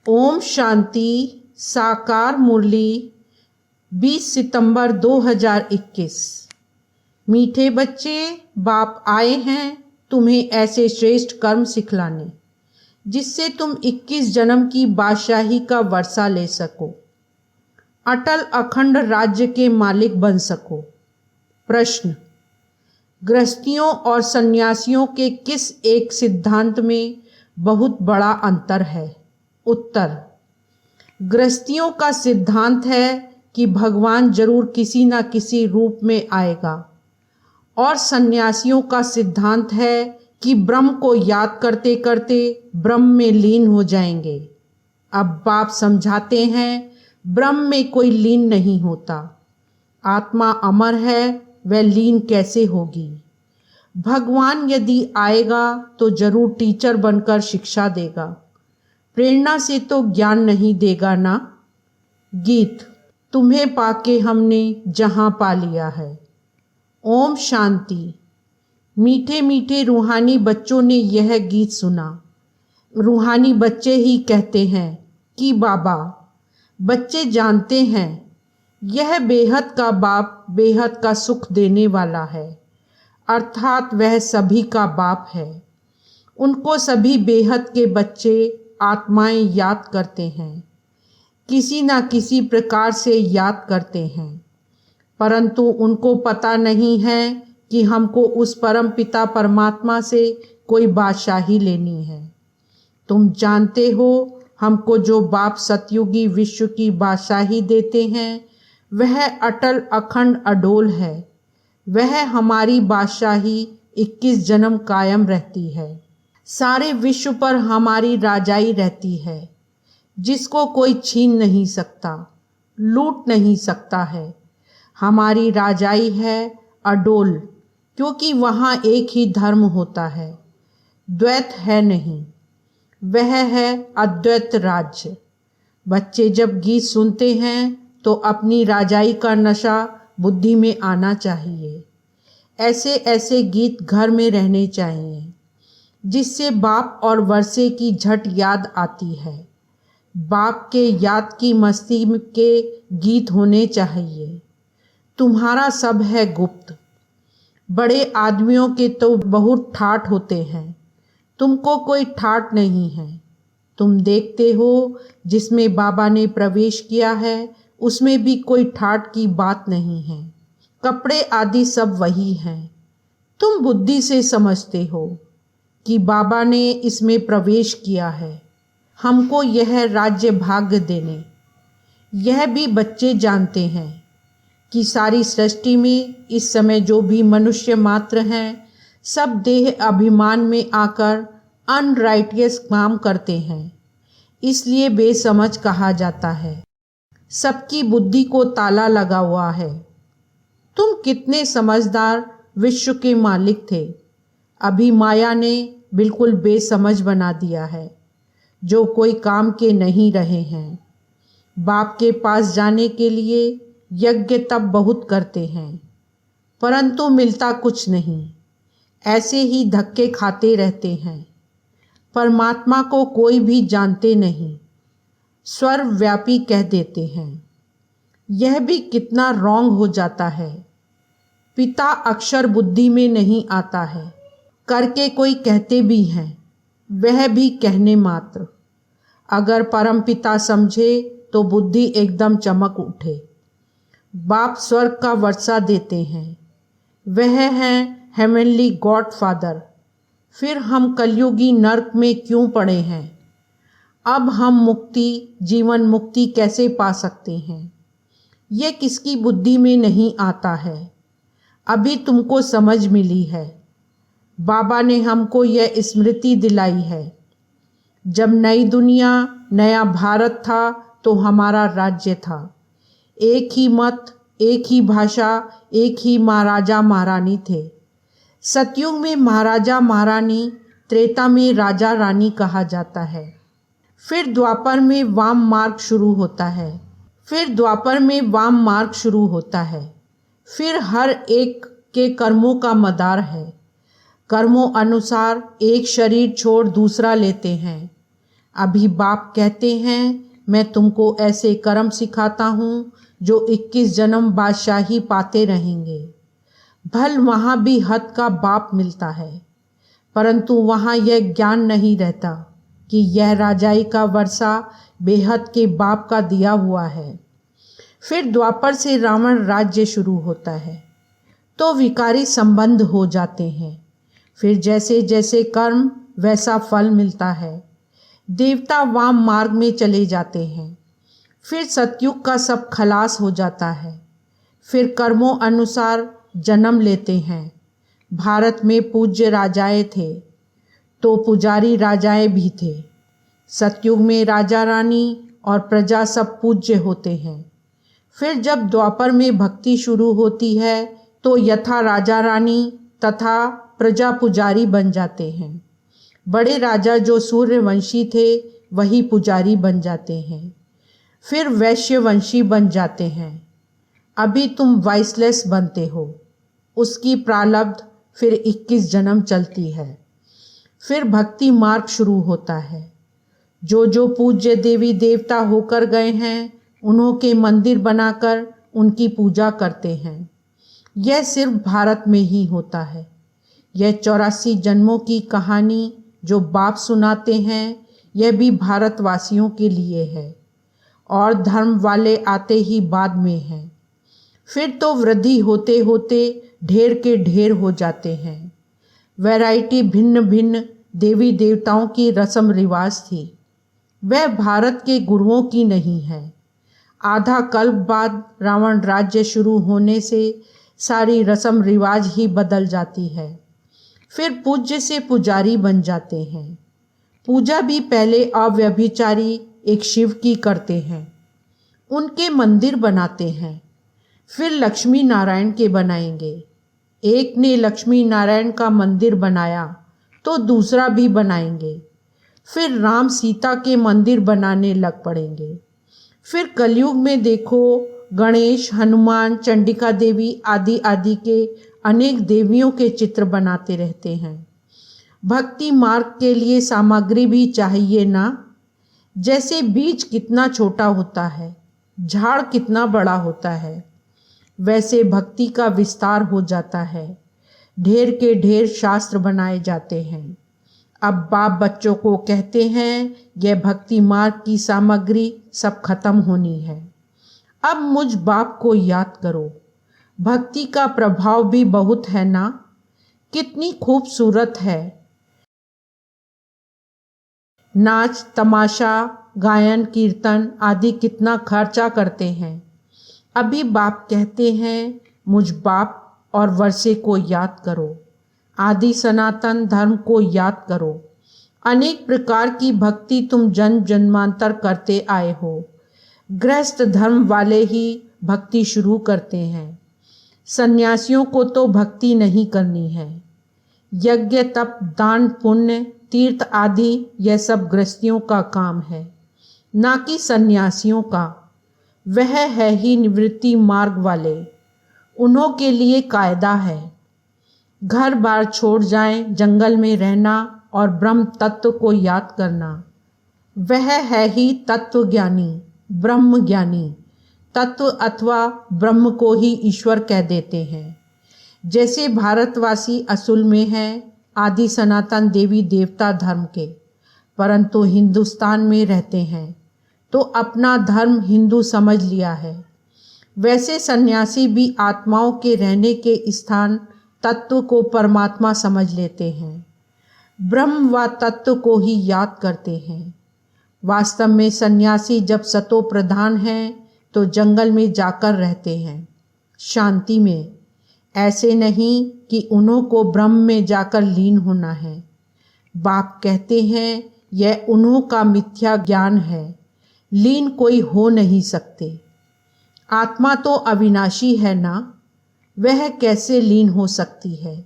ओम शांति। साकार मुरली 20 सितंबर 2021। मीठे बच्चे, बाप आए हैं तुम्हें ऐसे श्रेष्ठ कर्म सिखलाने जिससे तुम 21 जन्म की बादशाही का वर्षा ले सको, अटल अखंड राज्य के मालिक बन सको। प्रश्न: गृहस्थियों और सन्यासियों के किस एक सिद्धांत में बहुत बड़ा अंतर है? उत्तर: गृहस्थियों का सिद्धांत है कि भगवान जरूर किसी न किसी रूप में आएगा और सन्यासियों का सिद्धांत है कि ब्रह्म को याद करते करते ब्रह्म में लीन हो जाएंगे। अब बाप समझाते हैं ब्रह्म में कोई लीन नहीं होता। आत्मा अमर है, वह लीन कैसे होगी? भगवान यदि आएगा तो जरूर टीचर बनकर शिक्षा देगा, प्रेरणा से तो ज्ञान नहीं देगा ना। गीत: तुम्हें पाके हमने जहां पा लिया है। ओम शांति। मीठे मीठे रूहानी बच्चों ने यह गीत सुना। रूहानी बच्चे ही कहते हैं कि बाबा, बच्चे जानते हैं यह बेहद का बाप बेहद का सुख देने वाला है, अर्थात वह सभी का बाप है। उनको सभी बेहद के बच्चे आत्माएं याद करते हैं, किसी न किसी प्रकार से याद करते हैं, परंतु उनको पता नहीं है कि हमको उस परम पिता परमात्मा से कोई बादशाही लेनी है। तुम जानते हो हमको जो बाप सतयुगी विश्व की बादशाही देते हैं वह अटल अखंड अडोल है। वह हमारी बादशाही 21 जन्म कायम रहती है। सारे विश्व पर हमारी राजाई रहती है जिसको कोई छीन नहीं सकता, लूट नहीं सकता है। हमारी राजाई है अडोल, क्योंकि वहाँ एक ही धर्म होता है, द्वैत है नहीं। वह है अद्वैत राज्य। बच्चे जब गीत सुनते हैं तो अपनी राजाई का नशा बुद्धि में आना चाहिए। ऐसे ऐसे गीत घर में रहने चाहिए जिससे बाप और वर्षे की झट याद आती है। बाप के याद की मस्ती के गीत होने चाहिए। तुम्हारा सब है गुप्त। बड़े आदमियों के तो बहुत ठाठ होते हैं, तुमको कोई ठाठ नहीं है। तुम देखते हो जिसमें बाबा ने प्रवेश किया है उसमें भी कोई ठाठ की बात नहीं है। कपड़े आदि सब वही हैं। तुम बुद्धि से समझते हो कि बाबा ने इसमें प्रवेश किया है हमको यह राज्य भाग्य देने। यह भी बच्चे जानते हैं कि सारी सृष्टि में इस समय जो भी मनुष्य मात्र हैं सब देह अभिमान में आकर अनराइटियस काम करते हैं, इसलिए बेसमझ कहा जाता है। सबकी बुद्धि को ताला लगा हुआ है। तुम कितने समझदार विश्व के मालिक थे, अभी माया ने बिल्कुल बेसमझ बना दिया है, जो कोई काम के नहीं रहे हैं। बाप के पास जाने के लिए यज्ञ तप बहुत करते हैं, परंतु मिलता कुछ नहीं। ऐसे ही धक्के खाते रहते हैं। परमात्मा को कोई भी जानते नहीं, सर्वव्यापी कह देते हैं। यह भी कितना रॉन्ग हो जाता है। पिता अक्षर बुद्धि में नहीं आता है, करके कोई कहते भी हैं, वह भी कहने मात्र। अगर परम पिता समझे तो बुद्धि एकदम चमक उठे। बाप स्वर्ग का वर्षा देते हैं, वह हैं हेवनली गॉड फादर। फिर हम कलयुगी नर्क में क्यों पड़े हैं? अब हम मुक्ति, जीवन मुक्ति कैसे पा सकते हैं? ये किसकी बुद्धि में नहीं आता है। अभी तुमको समझ मिली है। बाबा ने हमको यह स्मृति दिलाई है। जब नई दुनिया नया भारत था तो हमारा राज्य था। एक ही मत, एक ही भाषा, एक ही महाराजा महारानी थे। सतयुग में महाराजा महारानी, त्रेता में राजा रानी कहा जाता है। फिर द्वापर में वाम मार्ग शुरू होता है। फिर हर एक के कर्मों का मदार है। कर्मों अनुसार एक शरीर छोड़ दूसरा लेते हैं। अभी बाप कहते हैं मैं तुमको ऐसे कर्म सिखाता हूँ जो 21 जन्म बादशाही पाते रहेंगे। भल वहाँ भी हद का बाप मिलता है, परंतु वहाँ यह ज्ञान नहीं रहता कि यह राजाई का वर्षा बेहद के बाप का दिया हुआ है। फिर द्वापर से रावण राज्य शुरू होता है तो विकारी संबंध हो जाते हैं। फिर जैसे जैसे कर्म वैसा फल मिलता है। देवता वाम मार्ग में चले जाते हैं। फिर सतयुग का सब खलास हो जाता है। फिर कर्मों अनुसार जन्म लेते हैं। भारत में पूज्य राजाएं थे तो पुजारी राजाएं भी थे। सतयुग में राजा रानी और प्रजा सब पूज्य होते हैं। फिर जब द्वापर में भक्ति शुरू होती है तो यथा राजा रानी तथा प्रजा पुजारी बन जाते हैं। बड़े राजा जो सूर्यवंशी थे वही पुजारी बन जाते हैं। फिर वैश्यवंशी बन जाते हैं। अभी तुम वाइसलेस बनते हो। उसकी प्रारब्ध फिर 21 जन्म चलती है। फिर भक्ति मार्ग शुरू होता है। जो पूज्य देवी देवता होकर गए हैं उन्हों के मंदिर बनाकर उनकी पूजा करते हैं। यह सिर्फ भारत में ही होता है। यह 84 जन्मों की कहानी जो बाप सुनाते हैं यह भी भारतवासियों के लिए है और धर्म वाले आते ही बाद में हैं। फिर तो वृद्धि होते होते ढेर के ढेर हो जाते हैं। वैरायटी भिन्न भिन्न देवी देवताओं की रस्म रिवाज थी, वह भारत के गुरुओं की नहीं है। आधा कल्प बाद रावण राज्य शुरू होने से सारी रस्म रिवाज ही बदल जाती है। फिर पूज्य से पुजारी बन जाते हैं। पूजा भी पहले अव्यभिचारी एक शिव की करते हैं, उनके मंदिर बनाते हैं। फिर लक्ष्मी नारायण के बनाएंगे। एक ने लक्ष्मी नारायण का मंदिर बनाया तो दूसरा भी बनाएंगे। फिर राम सीता के मंदिर बनाने लग पड़ेंगे। फिर कलयुग में देखो गणेश, हनुमान, चंडिका देवी आदि आदि के अनेक देवियों के चित्र बनाते रहते हैं। भक्ति मार्ग के लिए सामग्री भी चाहिए ना। जैसे बीज कितना छोटा होता है, झाड़ कितना बड़ा होता है, वैसे भक्ति का विस्तार हो जाता है। ढेर के ढेर शास्त्र बनाए जाते हैं। अब बाप बच्चों को कहते हैं यह भक्ति मार्ग की सामग्री सब खत्म होनी है। अब मुझ बाप को याद करो। भक्ति का प्रभाव भी बहुत है ना। कितनी खूबसूरत है। नाच तमाशा गायन कीर्तन आदि कितना खर्चा करते हैं। अभी बाप कहते हैं मुझ बाप और वर्षे को याद करो। आदि सनातन धर्म को याद करो। अनेक प्रकार की भक्ति तुम जन्म जन्मांतर करते आए हो। गृहस्थ धर्म वाले ही भक्ति शुरू करते हैं। सन्यासियों को तो भक्ति नहीं करनी है। यज्ञ तप दान पुण्य तीर्थ आदि यह सब गृहस्थियों का काम है, ना कि सन्यासियों का। वह है ही निवृत्ति मार्ग वाले, उन्हों के लिए कायदा है। घर बार छोड़ जाएं, जंगल में रहना और ब्रह्म तत्व को याद करना। वह है ही तत्व ज्ञानी, ब्रह्म ज्ञानी। तत्व अथवा ब्रह्म को ही ईश्वर कह देते हैं। जैसे भारतवासी असूल में हैं आदि सनातन देवी देवता धर्म के, परंतु हिंदुस्तान में रहते हैं तो अपना धर्म हिंदू समझ लिया है। वैसे सन्यासी भी आत्माओं के रहने के स्थान तत्व को परमात्मा समझ लेते हैं। ब्रह्म व तत्व को ही याद करते हैं। वास्तव में सन्यासी जब सतो प्रधान हैं तो जंगल में जाकर रहते हैं, शांति में। ऐसे नहीं कि उन्हों को ब्रह्म में जाकर लीन होना है। बाप कहते हैं यह उन्हों का मिथ्या ज्ञान है। लीन कोई हो नहीं सकते। आत्मा तो अविनाशी है ना, वह कैसे लीन हो सकती है।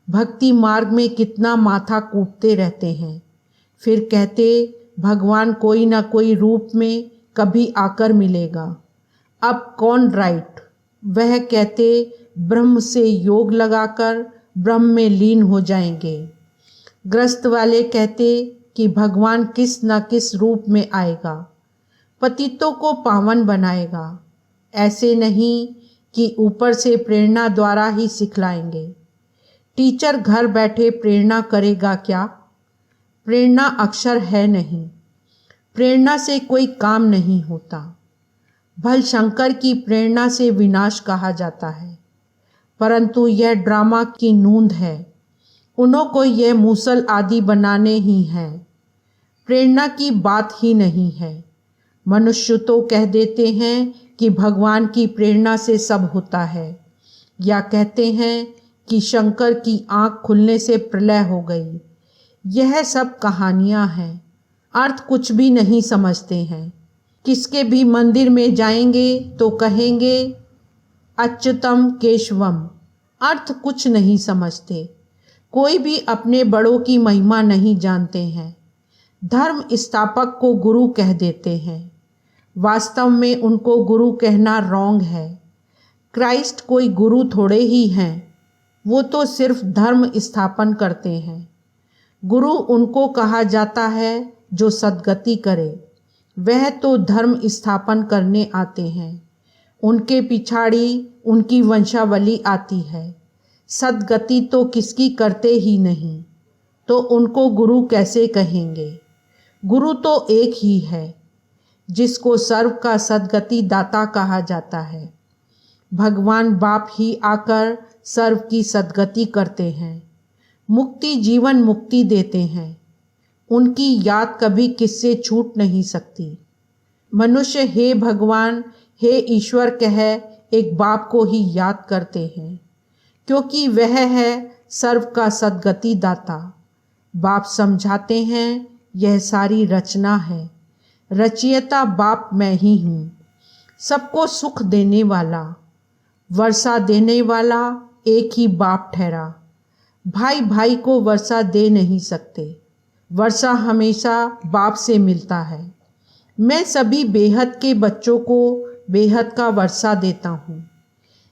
भक्ति मार्ग में कितना माथा कूटते रहते हैं। फिर कहते भगवान कोई ना कोई रूप में कभी आकर मिलेगा। अब कौन राइट। वह कहते ब्रह्म से योग लगाकर ब्रह्म में लीन हो जाएंगे। ग्रस्त वाले कहते कि भगवान किस न किस रूप में आएगा, पतितों को पावन बनाएगा। ऐसे नहीं कि ऊपर से प्रेरणा द्वारा ही सिखलाएंगे। टीचर घर बैठे प्रेरणा करेगा क्या? प्रेरणा अक्षर है नहीं। प्रेरणा से कोई काम नहीं होता। भल शंकर की प्रेरणा से विनाश कहा जाता है, परंतु यह ड्रामा की नूंद है। उन्हों को यह मूसल आदि बनाने ही हैं। प्रेरणा की बात ही नहीं है। मनुष्य तो कह देते हैं कि भगवान की प्रेरणा से सब होता है, या कहते हैं कि शंकर की आँख खुलने से प्रलय हो गई। यह सब कहानियाँ हैं, अर्थ कुछ भी नहीं समझते हैं। किसके भी मंदिर में जाएंगे तो कहेंगे अच्युतम केशवम, अर्थ कुछ नहीं समझते। कोई भी अपने बड़ों की महिमा नहीं जानते हैं। धर्म स्थापक को गुरु कह देते हैं। वास्तव में उनको गुरु कहना रॉन्ग है। क्राइस्ट कोई गुरु थोड़े ही हैं, वो तो सिर्फ धर्म स्थापन करते हैं। गुरु उनको कहा जाता है जो सद्गति करे, वह तो धर्म स्थापन करने आते हैं। उनके पिछाड़ी उनकी वंशावली आती है। सद्गति तो किसकी करते ही नहीं, तो उनको गुरु कैसे कहेंगे? गुरु तो एक ही है, जिसको सर्व का सद्गति दाता कहा जाता है। भगवान बाप ही आकर सर्व की सद्गति करते हैं, मुक्ति जीवन मुक्ति देते हैं। उनकी याद कभी किससे छूट नहीं सकती। मनुष्य हे भगवान हे ईश्वर कह एक बाप को ही याद करते हैं, क्योंकि वह है सर्व का सद्गति दाता। बाप समझाते हैं यह सारी रचना है, रचयिता बाप मैं ही हूँ। सबको सुख देने वाला, वर्षा देने वाला एक ही बाप ठहरा। भाई भाई को वर्षा दे नहीं सकते। वर्षा हमेशा बाप से मिलता है। मैं सभी बेहद के बच्चों को बेहद का वर्षा देता हूँ,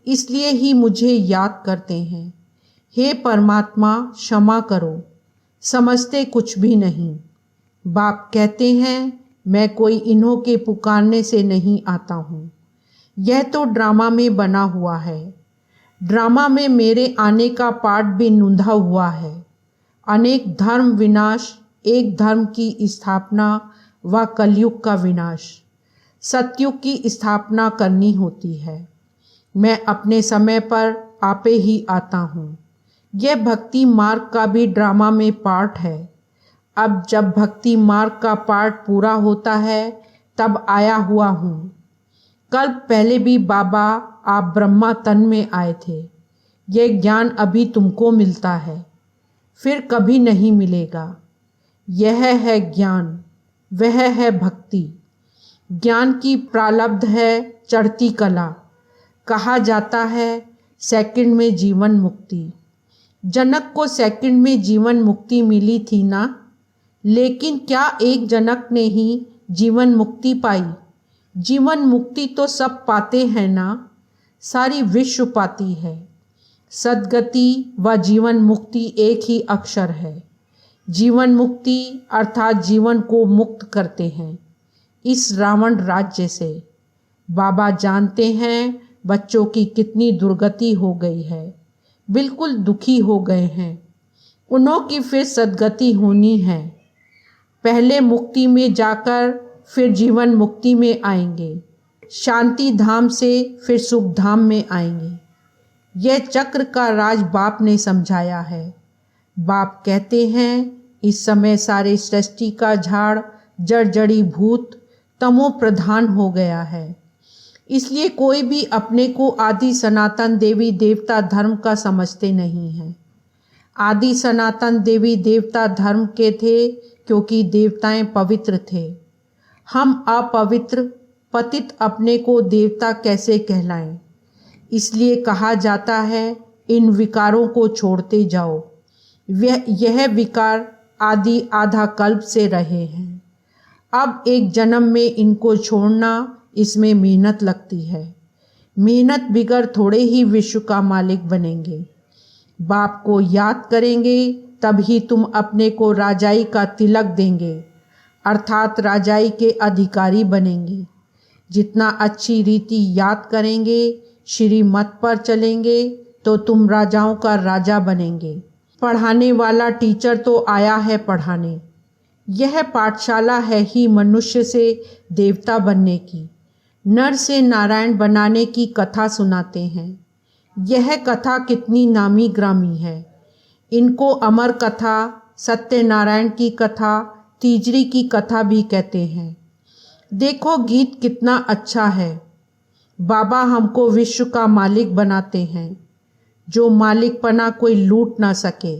इसलिए ही मुझे याद करते हैं। हे परमात्मा क्षमा करो, समझते कुछ भी नहीं। बाप कहते हैं मैं कोई इन्हों के पुकारने से नहीं आता हूँ। यह तो ड्रामा में बना हुआ है। ड्रामा में मेरे आने का पार्ट भी नूंधा हुआ है। अनेक धर्म विनाश, एक धर्म की स्थापना व कलयुग का विनाश। सतयुग की स्थापना करनी होती है। मैं अपने समय पर आपे ही आता हूँ। यह भक्ति मार्ग का भी ड्रामा में पार्ट है। अब जब भक्ति मार्ग का पार्ट पूरा होता है तब आया हुआ हूँ। कल पहले भी बाबा आप ब्रह्मा तन में आए थे। यह ज्ञान अभी तुमको मिलता है, फिर कभी नहीं मिलेगा। यह है ज्ञान, वह है भक्ति। ज्ञान की प्रारब्ध है चढ़ती कला। कहा जाता है सेकंड में जीवन मुक्ति। जनक को सेकंड में जीवन मुक्ति मिली थी ना, लेकिन क्या एक जनक ने ही जीवन मुक्ति पाई? जीवन मुक्ति तो सब पाते हैं ना, सारी विश्व पाती है। सद्गति व जीवन मुक्ति एक ही अक्षर है। जीवन मुक्ति अर्थात जीवन को मुक्त करते हैं इस रावण राज्य से। बाबा जानते हैं बच्चों की कितनी दुर्गति हो गई है, बिल्कुल दुखी हो गए हैं। उन्हों की फिर सद्गति होनी है। पहले मुक्ति में जाकर फिर जीवन मुक्ति में आएंगे, शांति धाम से फिर सुख धाम में आएंगे। यह चक्र का राज बाप ने समझाया है। बाप कहते हैं इस समय सारे सृष्टि का झाड़ जड़ जड़ी भूत तमो प्रधान हो गया है। इसलिए कोई भी अपने को आदि सनातन देवी देवता धर्म का समझते नहीं हैं। आदि सनातन देवी देवता धर्म के थे क्योंकि देवताएं पवित्र थे। हम अपवित्र पतित अपने को देवता कैसे कहलाएं? इसलिए कहा जाता है इन विकारों को छोड़ते जाओ। यह विकार आदि आधा कल्प से रहे हैं। अब एक जन्म में इनको छोड़ना, इसमें मेहनत लगती है। मेहनत बिगर थोड़े ही विश्व का मालिक बनेंगे। बाप को याद करेंगे तभी तुम अपने को राजाई का तिलक देंगे, अर्थात राजाई के अधिकारी बनेंगे। जितना अच्छी रीति याद करेंगे, श्रीमत पर चलेंगे, तो तुम राजाओं का राजा बनेंगे। पढ़ाने वाला टीचर तो आया है पढ़ाने। यह पाठशाला है ही मनुष्य से देवता बनने की, नर से नारायण बनाने की कथा सुनाते हैं। यह कथा कितनी नामी ग्रामी है। इनको अमर कथा, सत्यनारायण की कथा, तीजरी की कथा भी कहते हैं। देखो गीत कितना अच्छा है। बाबा हमको विश्व का मालिक बनाते हैं, जो मालिकपना कोई लूट ना सके।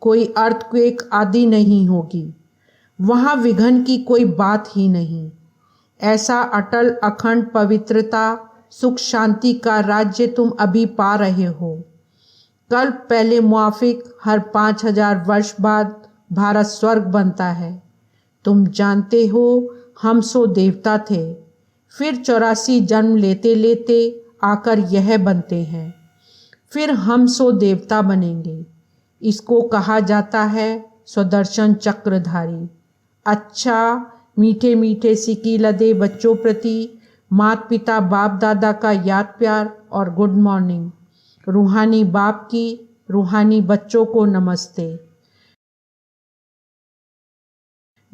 कोई अर्थक्वेक आदि नहीं होगी, वहाँ विघन की कोई बात ही नहीं। ऐसा अटल अखंड पवित्रता, सुख शांति का राज्य तुम अभी पा रहे हो। कल्प पहले मुआफिक हर 5000 वर्ष बाद भारत स्वर्ग बनता है। तुम जानते हो हम सो देवता थे, फिर 84 जन्म लेते लेते आकर यह बनते हैं, फिर हम सो देवता बनेंगे। इसको कहा जाता है स्वदर्शन चक्रधारी। अच्छा, मीठे मीठे सिकी लदे बच्चों प्रति माता पिता बाप दादा का याद प्यार और गुड मॉर्निंग। रूहानी बाप की रूहानी बच्चों को नमस्ते।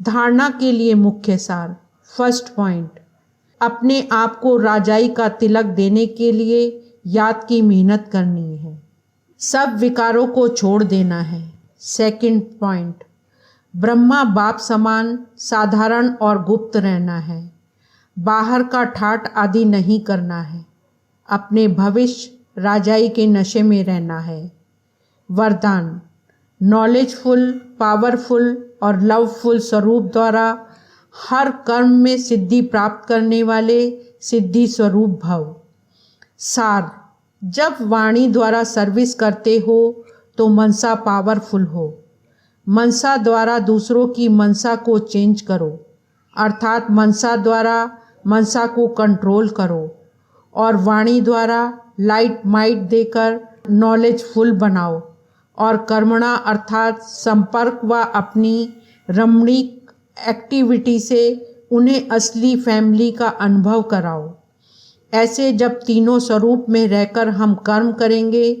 धारणा के लिए मुख्य सार। फर्स्ट पॉइंट, अपने आप को राजाई का तिलक देने के लिए याद की मेहनत करनी है, सब विकारों को छोड़ देना है। सेकंड पॉइंट, ब्रह्मा बाप समान साधारण और गुप्त रहना है, बाहर का ठाट आदि नहीं करना है, अपने भविष्य राजाई के नशे में रहना है। वरदान, नॉलेजफुल, पावरफुल और लवफुल स्वरूप द्वारा हर कर्म में सिद्धि प्राप्त करने वाले सिद्धि स्वरूप भव। सार, जब वाणी द्वारा सर्विस करते हो तो मनसा पावरफुल हो। मनसा द्वारा दूसरों की मनसा को चेंज करो, अर्थात मनसा द्वारा मनसा को कंट्रोल करो, और वाणी द्वारा लाइट माइट देकर नॉलेजफुल बनाओ, और कर्मणा अर्थात संपर्क व अपनी रमणीक एक्टिविटी से उन्हें असली फैमिली का अनुभव कराओ। ऐसे जब तीनों स्वरूप में रहकर हम कर्म करेंगे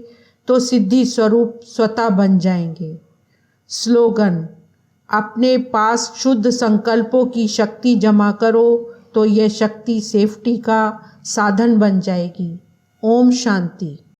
तो सिद्धि स्वरूप स्वतः बन जाएंगे। स्लोगन, अपने पास शुद्ध संकल्पों की शक्ति जमा करो तो यह शक्ति सेफ्टी का साधन बन जाएगी। ओम शांति।